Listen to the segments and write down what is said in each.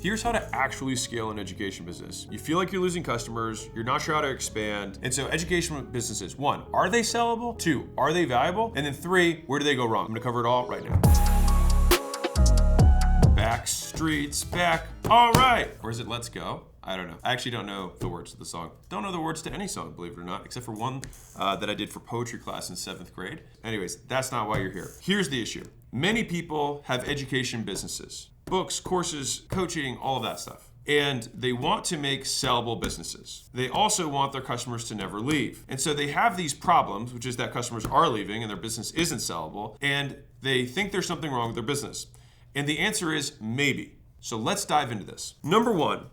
Here's how to actually scale an education business. You feel like you're losing customers, you're not sure how to expand. And so education businesses, 1, are they sellable? 2, are they valuable? And then 3, where do they go wrong? I'm gonna cover it all right now. Back streets back, all right. Or is it let's go? I don't know. I actually don't know the words to the song. Don't know the words to any song, believe it or not, except for one that I did for poetry class in 7th grade. Anyways, that's not why you're here. Here's the issue. Many people have education businesses, books, courses, coaching, all of that stuff. And they want to make sellable businesses. They also want their customers to never leave. And so they have these problems, which is that customers are leaving and their business isn't sellable, and they think there's something wrong with their business. And the answer is maybe. So let's dive into this. Number 1,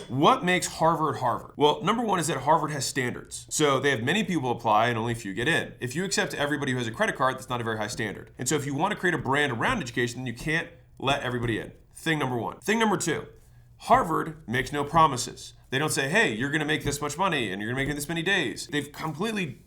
what makes Harvard Harvard? Well, number 1 is that Harvard has standards. So they have many people apply and only a few get in. If you accept everybody who has a credit card, that's not a very high standard. And so if you want to create a brand around education, then you can't let everybody in. Thing number 1. Thing number 2, Harvard makes no promises. They don't say, hey, you're gonna make this much money and you're gonna make it in this many days. They've completely,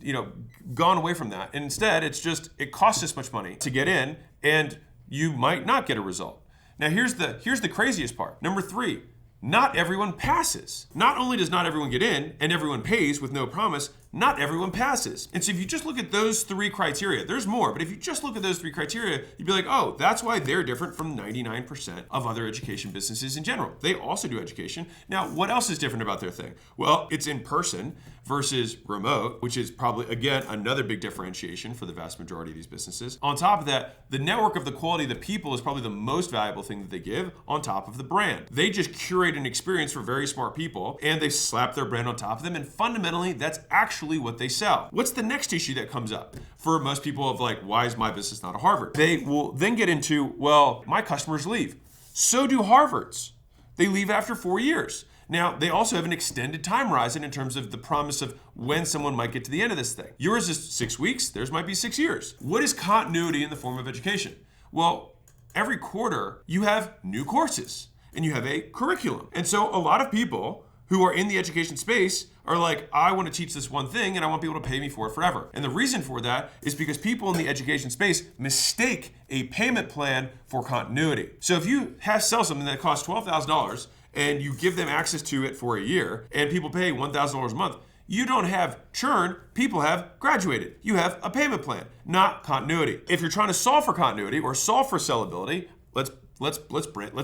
gone away from that. And instead, it's just, it costs this much money to get in and you might not get a result. Now here's the craziest part. Number 3, not everyone passes. Not only does not everyone get in and everyone pays with no promise, not everyone passes. And so if you just look at those 3 criteria, there's more, but if you just look at those 3 criteria, you'd be like, oh, that's why they're different from 99% of other education businesses in general. They also do education. Now, what else is different about their thing? Well, it's in person versus remote, which is probably, again, another big differentiation for the vast majority of these businesses. On top of that, the network of the quality of the people is probably the most valuable thing that they give on top of the brand. They just curate an experience for very smart people and they slap their brand on top of them, and fundamentally, that's actually what they sell. What's the next issue that comes up for most people of like, why is my business not a Harvard? They will then get into, well, my customers leave. So do Harvard's. They leave after 4 years. Now, they also have an extended time horizon in terms of the promise of when someone might get to the end of this thing. Yours is 6 weeks, theirs might be 6 years. What is continuity in the form of education? Well, every quarter you have new courses and you have a curriculum. And so a lot of people who are in the education space are like, I want to teach this one thing and I want people to pay me for it forever. And the reason for that is because people in the education space mistake a payment plan for continuity. So if you sell something that costs $12,000 and you give them access to it for a year and people pay $1,000 a month, you don't have churn, people have graduated. You have a payment plan, not continuity. If you're trying to solve for continuity or solve for sellability, let's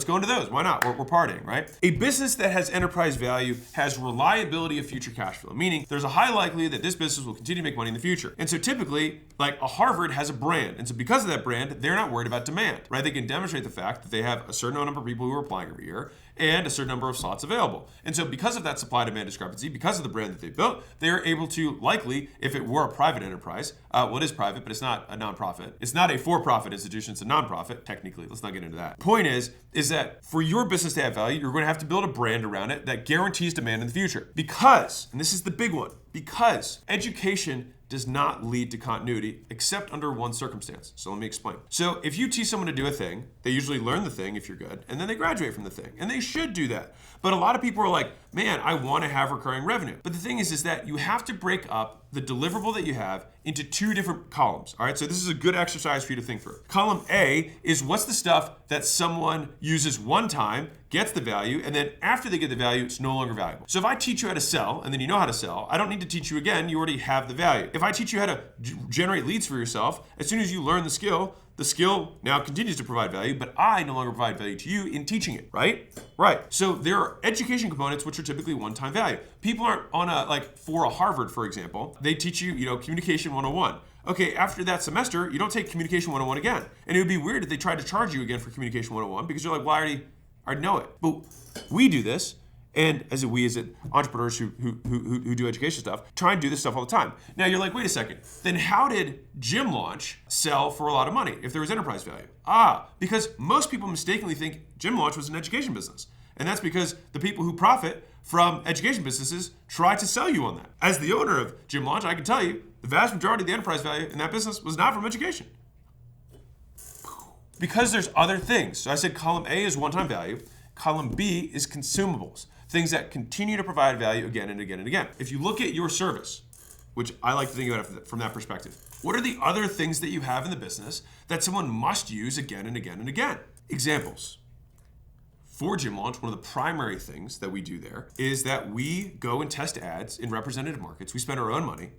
go into those. Why not? We're partying, right? A business that has enterprise value has reliability of future cash flow, meaning there's a high likelihood that this business will continue to make money in the future. And so typically, like a Harvard has a brand. And so because of that brand, they're not worried about demand, right? They can demonstrate the fact that they have a certain number of people who are applying every year and a certain number of slots available. And so because of that supply-demand discrepancy, because of the brand that they built, they're able to likely, if it were a private enterprise, well, it is private, but it's not a nonprofit. It's not a for-profit institution, it's a nonprofit, technically. Let's not get into that. Point is that for your business to have value, you're going to have to build a brand around it that guarantees demand in the future. Because, and this is the big one, because education does not lead to continuity except under one circumstance. So let me explain. So if you teach someone to do a thing, they usually learn the thing if you're good, and then they graduate from the thing. And they should do that. But a lot of people are like, man, I want to have recurring revenue. But the thing is that you have to break up the deliverable that you have into 2 different columns. All right, so this is a good exercise for you to think through. Column A is what's the stuff that someone uses one time, gets the value, and then after they get the value, it's no longer valuable. So if I teach you how to sell, and then you know how to sell, I don't need to teach you again, you already have the value. If I teach you how to generate leads for yourself, as soon as you learn the skill now continues to provide value, but I no longer provide value to you in teaching it, right? Right. So there are education components which are typically one-time value. People aren't on for a Harvard, for example, they teach you, communication 101. Okay, after that semester, you don't take communication 101 again. And it would be weird if they tried to charge you again for communication 101 because you're like, well, I already know it. But we do this. And as entrepreneurs who do education stuff, try and do this stuff all the time. Now you're like, wait a second, then how did Gym Launch sell for a lot of money if there was enterprise value? Because most people mistakenly think Gym Launch was an education business. And that's because the people who profit from education businesses try to sell you on that. As the owner of Gym Launch, I can tell you, the vast majority of the enterprise value in that business was not from education. Because there's other things. So I said column A is one-time value. Column B is consumables. Things that continue to provide value again and again and again. If you look at your service, which I like to think about it from that perspective, what are the other things that you have in the business that someone must use again and again and again? Examples. for Gym Launch, one of the primary things that we do there is that we go and test ads in representative markets. We spend our own money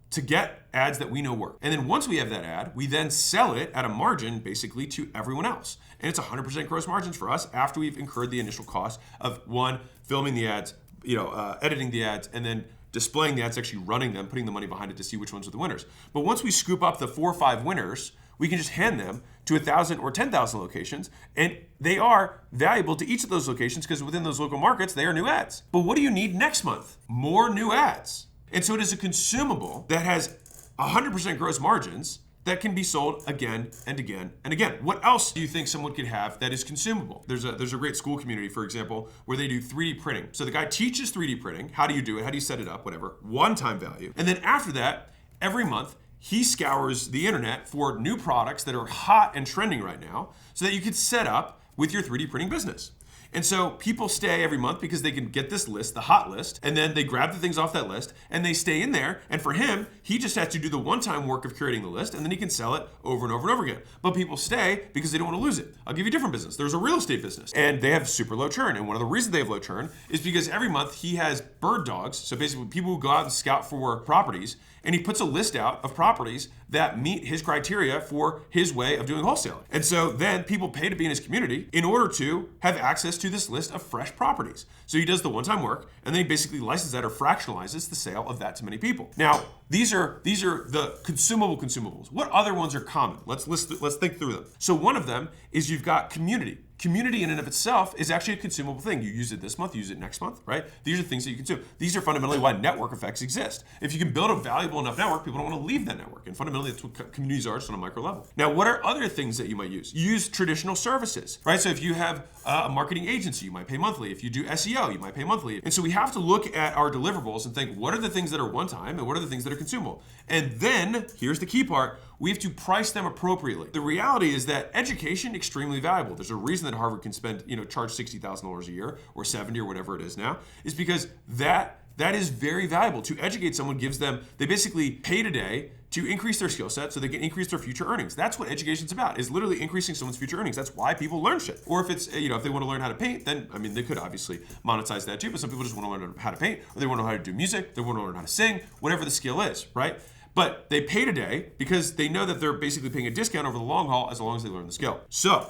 to get ads that we know work. And then once we have that ad, we then sell it at a margin basically to everyone else. And it's 100% gross margins for us after we've incurred the initial cost of one, filming the ads, editing the ads, and then displaying the ads, actually running them, putting the money behind it to see which ones are the winners. But once we scoop up the 4 or 5 winners, we can just hand them to 1,000 or 10,000 locations, and they are valuable to each of those locations because within those local markets, they are new ads. But what do you need next month? More new ads. And so it is a consumable that has 100% gross margins that can be sold again and again and again. What else do you think someone could have that is consumable? There's a great school community, for example, where they do 3D printing. So the guy teaches 3D printing. How do you do it? How do you set it up? Whatever. One-time value. And then after that, every month, he scours the internet for new products that are hot and trending right now so that you could set up with your 3D printing business. And so people stay every month because they can get this list, the hot list, and then they grab the things off that list and they stay in there. And for him, he just has to do the one-time work of curating the list, and then he can sell it over and over and over again. But people stay because they don't want to lose it. I'll give you a different business. There's a real estate business, and they have super low churn. And one of the reasons they have low churn is because every month he has bird dogs. So basically people who go out and scout for properties, and he puts a list out of properties that meet his criteria for his way of doing wholesaling. And so then people pay to be in his community in order to have access to this list of fresh properties. So he does the one-time work, and then he basically licenses that or fractionalizes the sale of that to many people. Now, these are the consumable consumables. What other ones are common? Let's think through them. So one of them is you've got community. Community in and of itself is actually a consumable thing. You use it this month, you use it next month, right? These are things that you consume. These are fundamentally why network effects exist. If you can build a valuable enough network, people don't want to leave that network. And fundamentally, that's what communities are just on a micro level. Now, what are other things that you might use? You use traditional services, right? So if you have a marketing agency, you might pay monthly. If you do SEO, you might pay monthly. And so we have to look at our deliverables and think, what are the things that are one time and what are the things that are consumable? And then, here's the key part, we have to price them appropriately. The reality is that education, extremely valuable. There's a reason that Harvard can spend, charge $60,000 a year or 70 or whatever it is now, is because that is very valuable. To educate someone gives them, they basically pay today to increase their skill set so they can increase their future earnings. That's what education's about, is literally increasing someone's future earnings. That's why people learn shit. Or if it's, if they want to learn how to paint, then, they could obviously monetize that too, but some people just want to learn how to paint, or they want to know how to do music, they want to learn how to sing, whatever the skill is, right? But they pay today because they know that they're basically paying a discount over the long haul as long as they learn the skill. So,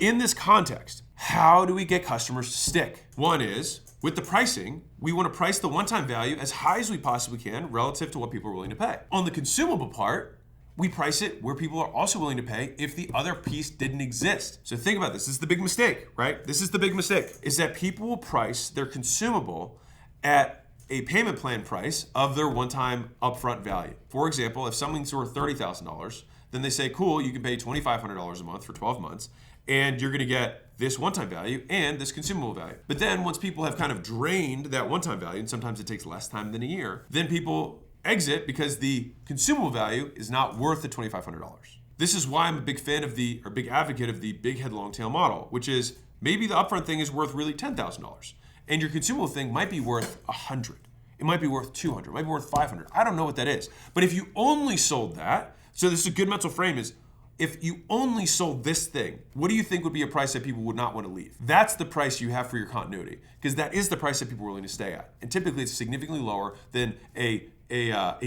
in this context, how do we get customers to stick? One is, with the pricing, we want to price the one-time value as high as we possibly can relative to what people are willing to pay. On the consumable part, we price it where people are also willing to pay if the other piece didn't exist. So think about this. This is the big mistake, right? This is the big mistake, is that people will price their consumable at a payment plan price of their one-time upfront value. For example, if something's worth $30,000, then they say, cool, you can pay $2,500 a month for 12 months, and you're gonna get this one-time value and this consumable value. But then once people have kind of drained that one-time value, and sometimes it takes less time than a year, then people exit because the consumable value is not worth the $2,500. This is why I'm a big fan of big advocate of the big head long tail model, which is maybe the upfront thing is worth really $10,000. And your consumable thing might be worth 100. It might be worth 200, it might be worth 500. I don't know what that is. But if you only sold that, so this is a good mental frame is, if you only sold this thing, what do you think would be a price that people would not want to leave? That's the price you have for your continuity, because that is the price that people are willing to stay at. And typically it's significantly lower than a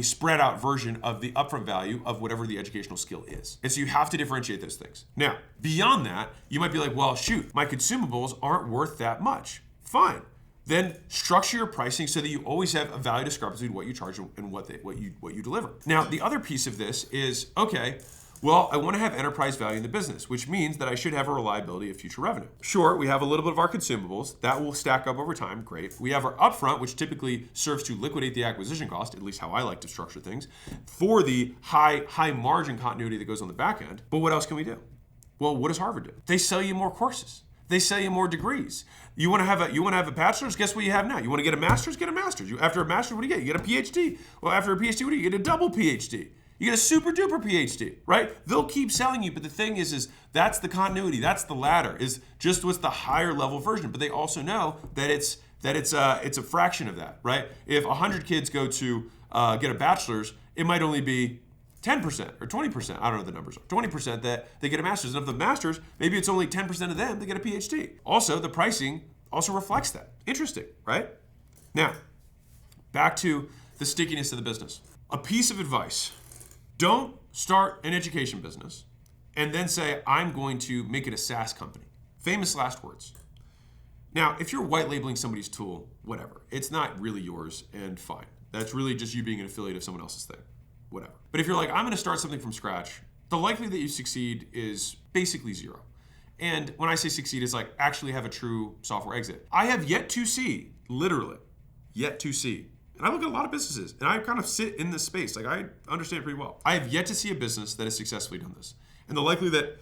spread out version of the upfront value of whatever the educational skill is. And so you have to differentiate those things. Now, beyond that, you might be like, well, shoot, my consumables aren't worth that much. Fine. Then structure your pricing so that you always have a value discrepancy between what you charge and what you deliver. Now, the other piece of this is, okay, well, I want to have enterprise value in the business, which means that I should have a reliability of future revenue. Sure, we have a little bit of our consumables. That will stack up over time. Great. We have our upfront, which typically serves to liquidate the acquisition cost, at least how I like to structure things, for the high margin continuity that goes on the back end. But what else can we do? Well, what does Harvard do? They sell you more courses. They sell you more degrees. You want to have a bachelor's? Guess what you have now? You want to get a master's? Get a master's. After a master's, what do you get? You get a PhD. Well, after a PhD, what do you get? A double PhD. You get a super duper PhD, right? They'll keep selling you, but the thing is that's the continuity. That's the ladder. Is just what's the higher level version. But they also know that it's a fraction of that, right? If 100 kids go to get a bachelor's, it might only be 10% or 20%, I don't know what the numbers are, 20% that they get a master's. And of the masters, maybe it's only 10% of them that get a PhD. Also, the pricing also reflects that. Interesting, right? Now, back to the stickiness of the business. A piece of advice: don't start an education business and then say, I'm going to make it a SaaS company. Famous last words. Now, if you're white labeling somebody's tool, whatever, it's not really yours, and fine. That's really just you being an affiliate of someone else's thing, whatever. But if you're like, I'm gonna start something from scratch, the likelihood that you succeed is basically zero. And when I say succeed, it's like actually have a true software exit. I have yet to see, literally, yet to see, and I look at a lot of businesses, and I kind of sit in this space, like I understand it pretty well. I have yet to see a business that has successfully done this. And the likelihood that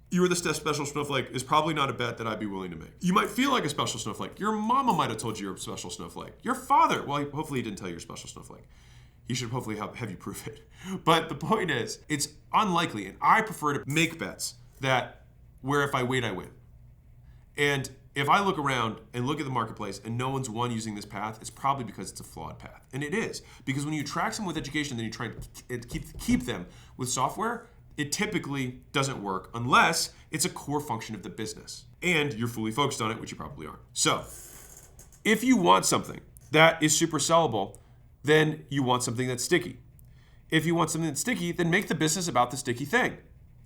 you are the special snowflake is probably not a bet that I'd be willing to make. You might feel like a special snowflake. Your mama might have told you you're a special snowflake. Your father, well, hopefully he didn't tell you you're a special snowflake. He should hopefully have you prove it. But the point is, it's unlikely, and I prefer to make bets that where if I wait, I win. And if I look around and look at the marketplace and no one's won using this path, it's probably because it's a flawed path. And it is. Because when you attract someone with education, then you try and keep them with software, it typically doesn't work unless it's a core function of the business and you're fully focused on it, which you probably aren't. So if you want something that is super sellable, then you want something that's sticky. If you want something that's sticky, then make the business about the sticky thing.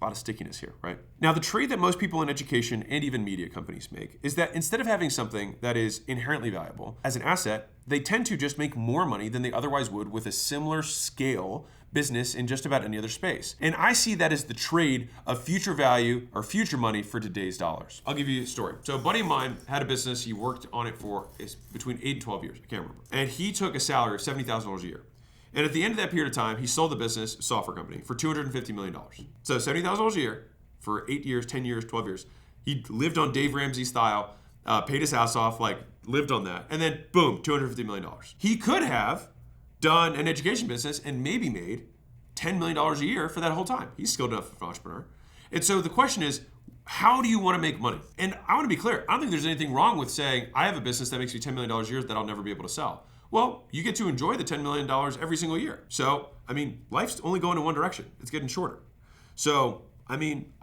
A lot of stickiness here, right? Now, the trade that most people in education and even media companies make is that instead of having something that is inherently valuable as an asset, they tend to just make more money than they otherwise would with a similar scale business in just about any other space. And I see that as the trade of future value or future money for today's dollars. I'll give you a story. So a buddy of mine had a business. He worked on it for between 8 and 12 years. I can't remember. And he took a salary of $70,000 a year. And at the end of that period of time, he sold the business, software company, for $250 million. So $70,000 a year for 8 years, 10 years, 12 years. He lived on Dave Ramsey style, paid his ass off, lived on that. And then boom, $250 million. He could have done an education business and maybe made $10 million a year for that whole time. He's skilled enough for an entrepreneur. And so the question is, how do you want to make money? And I want to be clear. I don't think there's anything wrong with saying, I have a business that makes me $10 million a year that I'll never be able to sell. Well, you get to enjoy the $10 million every single year. So, life's only going in one direction. It's getting shorter. So, I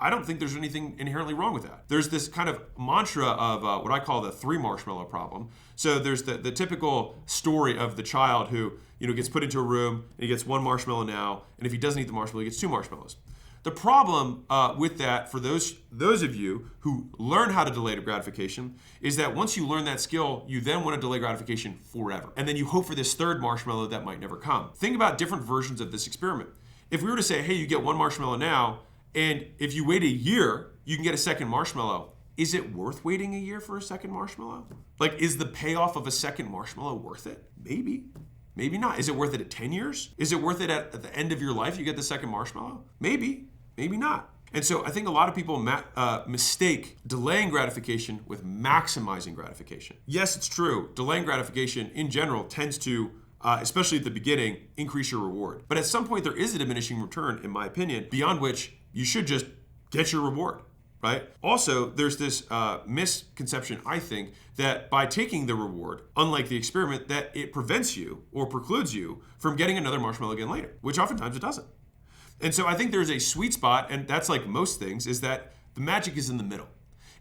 don't think there's anything inherently wrong with that. There's this kind of mantra of what I call the 3 marshmallow problem. So there's the typical story of the child who gets put into a room and he gets 1 marshmallow now, and if he doesn't eat the marshmallow, he gets 2 marshmallows. The problem with that, for those of you who learn how to delay gratification, is that once you learn that skill, you then want to delay gratification forever. And then you hope for this 3rd marshmallow that might never come. Think about different versions of this experiment. If we were to say, hey, you get 1 marshmallow now, and if you wait a year, you can get a 2nd marshmallow. Is it worth waiting a year for a 2nd marshmallow? Is the payoff of a 2nd marshmallow worth it? Maybe. Maybe not. Is it worth it at 10 years? Is it worth it at the end of your life, you get the 2nd marshmallow? Maybe. Maybe not. And so I think a lot of people mistake delaying gratification with maximizing gratification. Yes, it's true. Delaying gratification in general tends to, especially at the beginning, increase your reward. But at some point, there is a diminishing return, in my opinion, beyond which you should just get your reward, right? Also, there's this misconception, I think, that by taking the reward, unlike the experiment, that it prevents you or precludes you from getting another marshmallow again later, which oftentimes it doesn't. And so I think there's a sweet spot, and that's like most things, is that the magic is in the middle,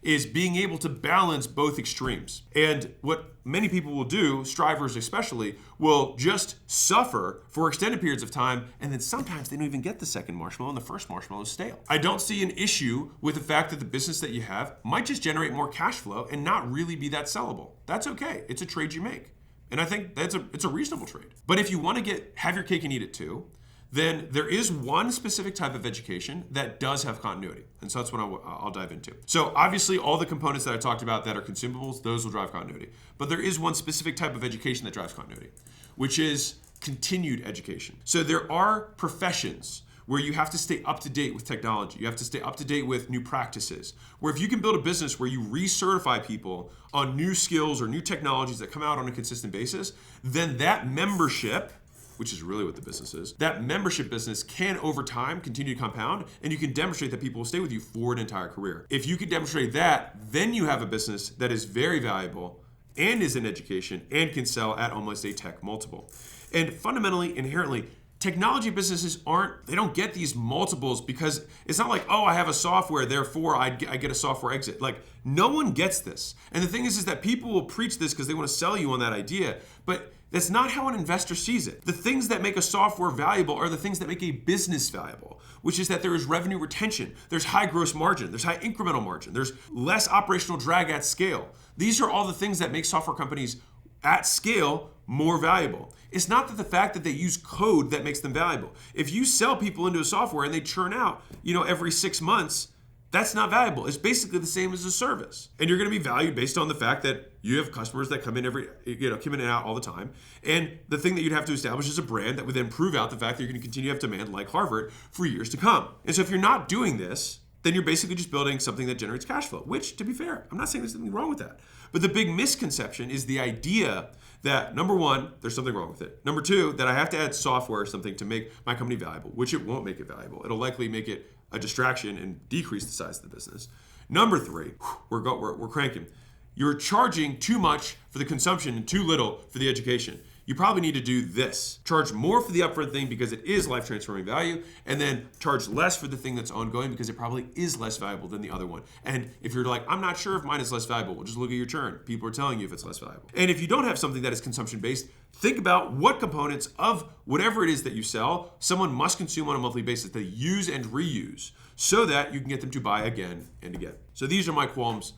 is being able to balance both extremes. And what many people will do, strivers especially, will just suffer for extended periods of time, and then sometimes they don't even get the 2nd marshmallow, and the 1st marshmallow is stale. I don't see an issue with the fact that the business that you have might just generate more cash flow and not really be that sellable. That's okay. It's a trade you make. And I think it's a reasonable trade. But if you want to have your cake and eat it too, then there is one specific type of education that does have continuity. And so that's what I'll dive into. So obviously all the components that I talked about that are consumables, those will drive continuity. But there is one specific type of education that drives continuity, which is continued education. So there are professions where you have to stay up to date with technology. You have to stay up to date with new practices. Where if you can build a business where you recertify people on new skills or new technologies that come out on a consistent basis, then that membership, which is really what the business is, that membership business can over time continue to compound, and you can demonstrate that people will stay with you for an entire career. If you can demonstrate that, then you have a business that is very valuable and is in education and can sell at almost a tech multiple. And fundamentally, inherently, technology businesses they don't get these multiples because it's not like, oh, I have a software, therefore I get a software exit. Like, no one gets this. And the thing is that people will preach this because they want to sell you on that idea, but that's not how an investor sees it. The things that make a software valuable are the things that make a business valuable, which is that there is revenue retention, there's high gross margin, there's high incremental margin, there's less operational drag at scale. These are all the things that make software companies at scale more valuable. It's not that the fact that they use code that makes them valuable. If you sell people into a software and they churn out, every 6 months, that's not valuable. It's basically the same as a service. And you're going to be valued based on the fact that you have customers that come in come in and out all the time. And the thing that you'd have to establish is a brand that would then prove out the fact that you're going to continue to have demand like Harvard for years to come. And so if you're not doing this, then you're basically just building something that generates cash flow, which, to be fair, I'm not saying there's anything wrong with that. But the big misconception is the idea that, number one, there's something wrong with it. Number two, that I have to add software or something to make my company valuable, which it won't make it valuable. It'll likely make it a distraction and decrease the size of the business. Number three, we're cranking. You're charging too much for the consumption and too little for the education. You probably need to do this. Charge more for the upfront thing because it is life-transforming value, and then charge less for the thing that's ongoing because it probably is less valuable than the other one. And if you're like, I'm not sure if mine is less valuable, well, just look at your churn. People are telling you if it's less valuable. And if you don't have something that is consumption-based, think about what components of whatever it is that you sell, someone must consume on a monthly basis that use and reuse so that you can get them to buy again and again. So these are my qualms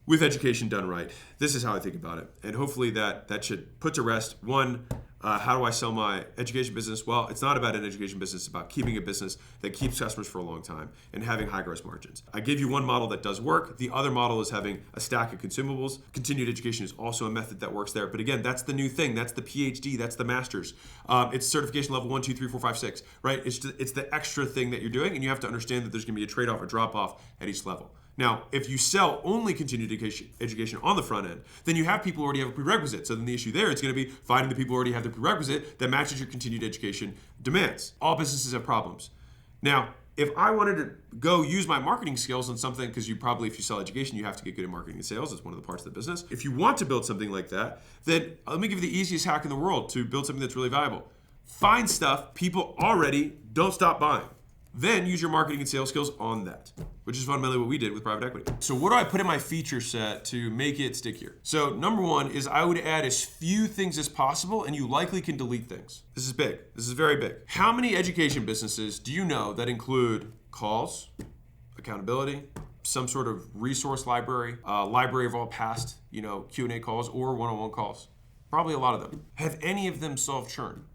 with education done right. This is how I think about it. And hopefully that should put to rest, one, how do I sell my education business? Well, it's not about an education business, it's about keeping a business that keeps customers for a long time and having high gross margins. I gave you one model that does work. The other model is having a stack of consumables. Continued education is also a method that works there. But again, that's the new thing. That's the PhD, that's the master's. It's certification level 1, 2, 3, 4, 5, 6, right? It's the extra thing that you're doing, and you have to understand that there's gonna be a trade-off or drop-off at each level. Now, if you sell only continued education on the front end, then you have people who already have a prerequisite. So then the issue there is going to be finding the people who already have the prerequisite that matches your continued education demands. All businesses have problems. Now, if I wanted to go use my marketing skills on something, because if you sell education, you have to get good at marketing and sales. It's one of the parts of the business. If you want to build something like that, then let me give you the easiest hack in the world to build something that's really valuable. Find stuff people already don't stop buying. Then use your marketing and sales skills on that, which is fundamentally what we did with private equity. So what do I put in my feature set to make it stickier? So number one is I would add as few things as possible, and you likely can delete things. This is big. This is very big. How many education businesses do you know that include calls, accountability, some sort of resource library, library of all past, Q&A calls or one-on-one calls? Probably a lot of them. Have any of them solved churn?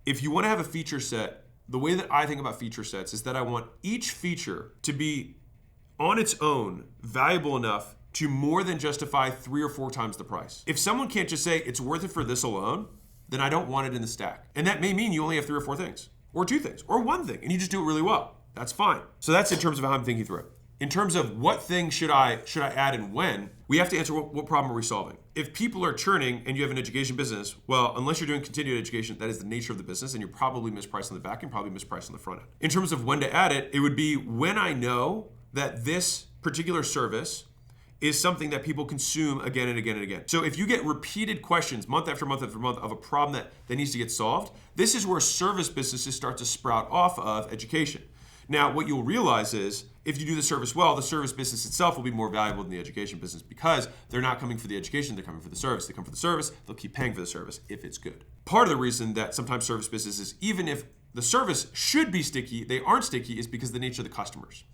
If you want to have a feature set, the way that I think about feature sets is that I want each feature to be on its own valuable enough to more than justify 3 or 4 times the price. If someone can't just say it's worth it for this alone, then I don't want it in the stack. And that may mean you only have 3 or 4 things, or 2 things, or 1 thing, and you just do it really well. That's fine. So that's in terms of how I'm thinking through it. In terms of what thing should I add and when, we have to answer what problem are we solving. If people are churning and you have an education business, well, unless you're doing continued education, that is the nature of the business, and you're probably mispriced on the back end, probably mispriced on the front end. In terms of when to add it, it would be when I know that this particular service is something that people consume again and again and again. So if you get repeated questions month after month after month of a problem that needs to get solved, this is where service businesses start to sprout off of education. Now, what you'll realize is if you do the service well, the service business itself will be more valuable than the education business because they're not coming for the education, they're coming for the service. They come for the service, they'll keep paying for the service if it's good. Part of the reason that sometimes service businesses, even if the service should be sticky, they aren't sticky is because of the nature of the customers.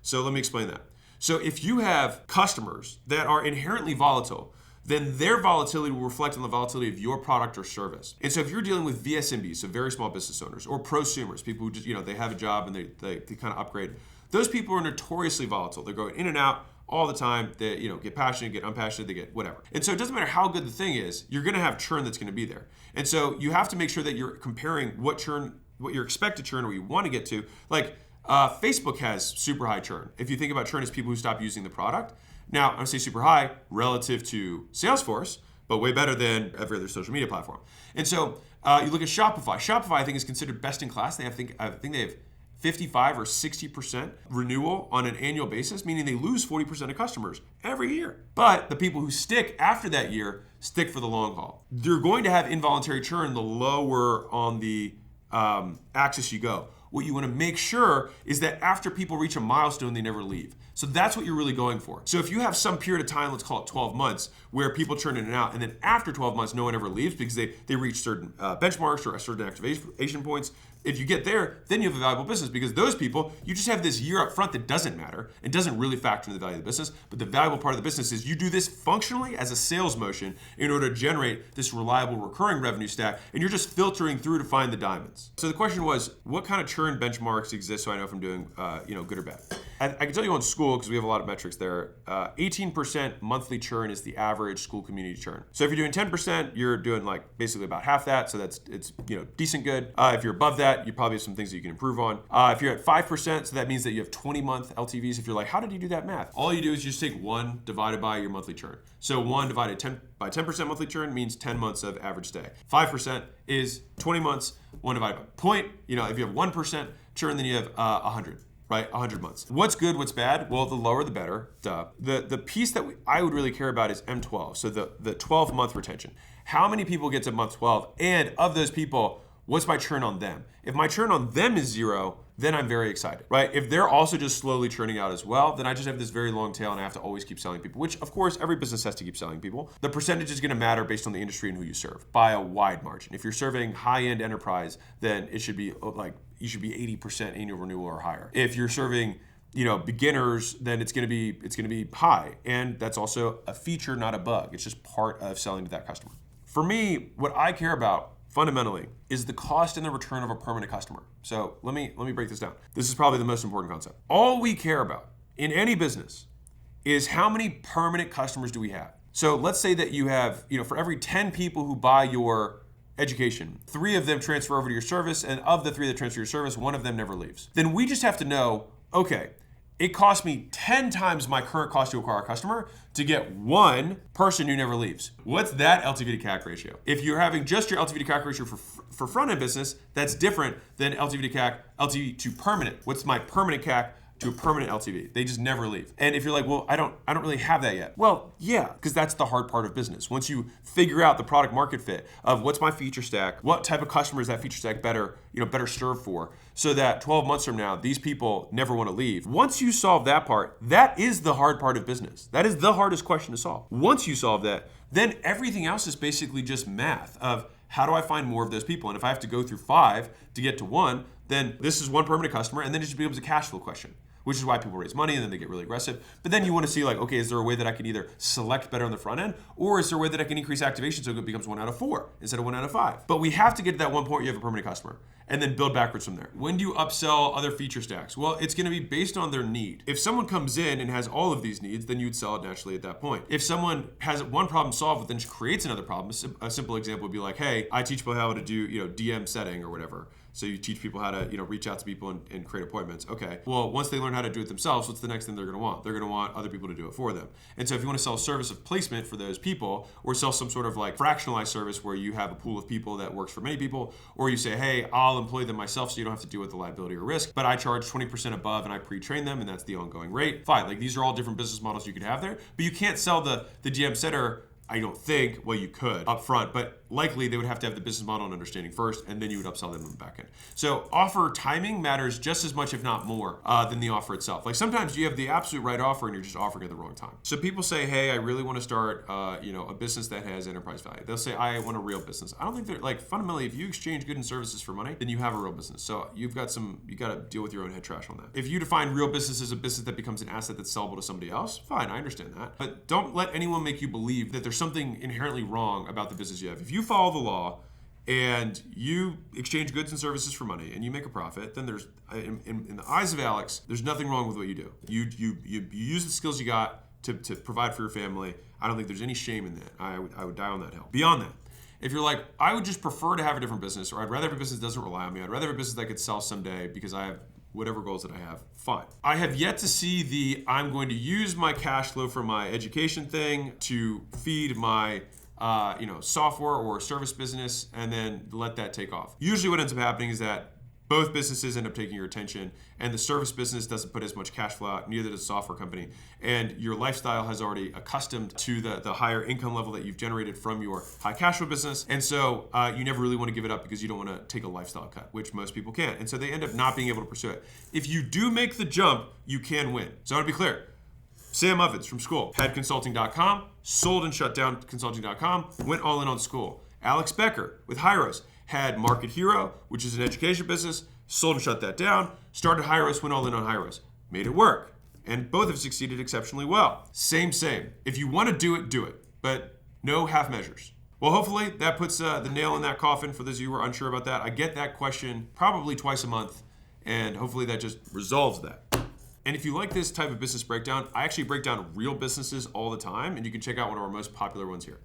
So let me explain that. So if you have customers that are inherently volatile, then their volatility will reflect on the volatility of your product or service. And so if you're dealing with VSMBs, so very small business owners, or prosumers, people who just, they have a job and they kind of upgrade, those people are notoriously volatile. They're going in and out all the time. They get passionate, get unpassionate, they get whatever. And so it doesn't matter how good the thing is, you're gonna have churn that's gonna be there. And so you have to make sure that you're comparing what your expected churn or what you wanna get to. Like Facebook has super high churn. If you think about churn as people who stop using the product, now, I'm going to say super high relative to Salesforce, but way better than every other social media platform. And so you look at Shopify. Shopify, I think, is considered best in class. I think they have 55 or 60% renewal on an annual basis, meaning they lose 40% of customers every year. But the people who stick after that year stick for the long haul. You're going to have involuntary churn the lower on the axis you go. What you want to make sure is that after people reach a milestone, they never leave. So that's what you're really going for. So if you have some period of time, let's call it 12 months, where people churn in and out, and then after 12 months, no one ever leaves because they reach certain benchmarks or certain activation points. If you get there, then you have a valuable business, because those people, you just have this year up front that doesn't matter and doesn't really factor into the value of the business. But the valuable part of the business is you do this functionally as a sales motion in order to generate this reliable recurring revenue stack, and you're just filtering through to find the diamonds. So the question was, what kind of churn benchmarks exist so I know if I'm doing good or bad? I can tell you on school, because we have a lot of metrics there, 18% monthly churn is the average school community churn. So if you're doing 10%, you're doing like basically about half that. So it's decent good. If you're above that, you probably have some things that you can improve on. If you're at 5%, so that means that you have 20-month LTVs. If you're like, how did you do that math? All you do is you just take 1 divided by your monthly churn. So 1 divided by 10% monthly churn means 10 months of average stay. 5% is 20 months. 1 divided by point. If you have 1% churn, then you have 100. Right, 100 months. What's good, what's bad? Well, the lower the better, duh. The piece that I would really care about is M12, so the 12-month retention. How many people get to month 12? And of those people, what's my churn on them? If my churn on them is 0, then I'm very excited, right? If they're also just slowly churning out as well, then I just have this very long tail and I have to always keep selling people, which of course every business has to keep selling people. The percentage is gonna matter based on the industry and who you serve by a wide margin. If you're serving high-end enterprise, then it should be like, you should be 80% annual renewal or higher. If you're serving beginners, then it's gonna be high. And that's also a feature, not a bug. It's just part of selling to that customer. For me, what I care about fundamentally is the cost and the return of a permanent customer. So let me break this down. This is probably the most important concept. All we care about in any business is how many permanent customers do we have. So let's say that you have, for every 10 people who buy your education, 3 of them transfer over to your service, and of the 3 that transfer to your service, 1 of them never leaves. Then we just have to know, okay, it costs me 10 times my current cost to acquire a customer to get 1 person who never leaves. What's that LTV to CAC ratio? If you're having just your LTV to CAC ratio for front-end business, that's different than LTV to CAC, LTV to permanent. What's my permanent CAC to a permanent LTV? They just never leave. And if you're like, well, I don't really have that yet. Well, yeah, because that's the hard part of business. Once you figure out the product market fit of what's my feature stack, what type of customer is that feature stack better served for, so that 12 months from now, these people never want to leave. Once you solve that part, that is the hard part of business. That is the hardest question to solve. Once you solve that, then everything else is basically just math of how do I find more of those people? And if I have to go through 5 to get to 1, then this is 1 permanent customer, and then it just becomes a cash flow question, which is why people raise money and then they get really aggressive. But then you want to see like, okay, is there a way that I can either select better on the front end, or is there a way that I can increase activation so it becomes 1 out of 4 instead of 1 out of 5? But we have to get to that one point where you have a permanent customer and then build backwards from there. When do you upsell other feature stacks? Well, it's going to be based on their need. If someone comes in and has all of these needs, then you'd sell it naturally at that point. If someone has one problem solved but then just creates another problem, a simple example would be like, hey, I teach people how to do DM setting or whatever. So you teach people how to reach out to people and create appointments. Okay, well, once they learn how to do it themselves, what's the next thing they're going to want? They're going to want other people to do it for them. And so if you want to sell a service of placement for those people, or sell some sort of like fractionalized service where you have a pool of people that works for many people, or you say, hey, I'll employ them myself so you don't have to deal with the liability or risk, but I charge 20% above and I pre-train them and that's the ongoing rate. Fine, like these are all different business models you could have there, but you can't sell the GM setter, I don't think, well, you could up front, but likely they would have to have the business model and understanding first, and then you would upsell them on the back end. So offer timing matters just as much, if not more, than the offer itself. Like sometimes you have the absolute right offer and you're just offering at the wrong time. So people say, hey, I really want to start a business that has enterprise value. They'll say, I want a real business. I don't think they're like, fundamentally, if you exchange goods and services for money, then you have a real business. So you got to deal with your own head trash on that. If you define real business as a business that becomes an asset that's sellable to somebody else, fine, I understand that. But don't let anyone make you believe that there's something inherently wrong about the business you have. If you follow the law and you exchange goods and services for money and you make a profit, then there's, in the eyes of Alex, there's nothing wrong with what you do. You use the skills you got to provide for your family. I don't think there's any shame in that. I would die on that hill. Beyond that, if you're like, I would just prefer to have a different business, or I'd rather have a business that doesn't rely on me, I'd rather have a business that I could sell someday because I have whatever goals that I have, fine. I have yet to see I'm going to use my cash flow from my education thing to feed my software or service business and then let that take off. Usually what ends up happening is that, both businesses end up taking your attention, and the service business doesn't put as much cash flow out, neither does the software company. And your lifestyle has already accustomed to the higher income level that you've generated from your high cash flow business. And so you never really want to give it up because you don't want to take a lifestyle cut, which most people can't. And so they end up not being able to pursue it. If you do make the jump, you can win. So I want to be clear. Sam Ovens from school had consulting.com, sold and shut down consulting.com, went all in on school. Alex Becker with Hyros had Market Hero, which is an education business, sold and shut that down, started Hyros, went all in on Hyros, made it work. And both have succeeded exceptionally well. Same. If you want to do it, but no half measures. Well, hopefully that puts the nail in that coffin for those of you who are unsure about that. I get that question probably twice a month, and hopefully that just resolves that. And if you like this type of business breakdown, I actually break down real businesses all the time, and you can check out one of our most popular ones here.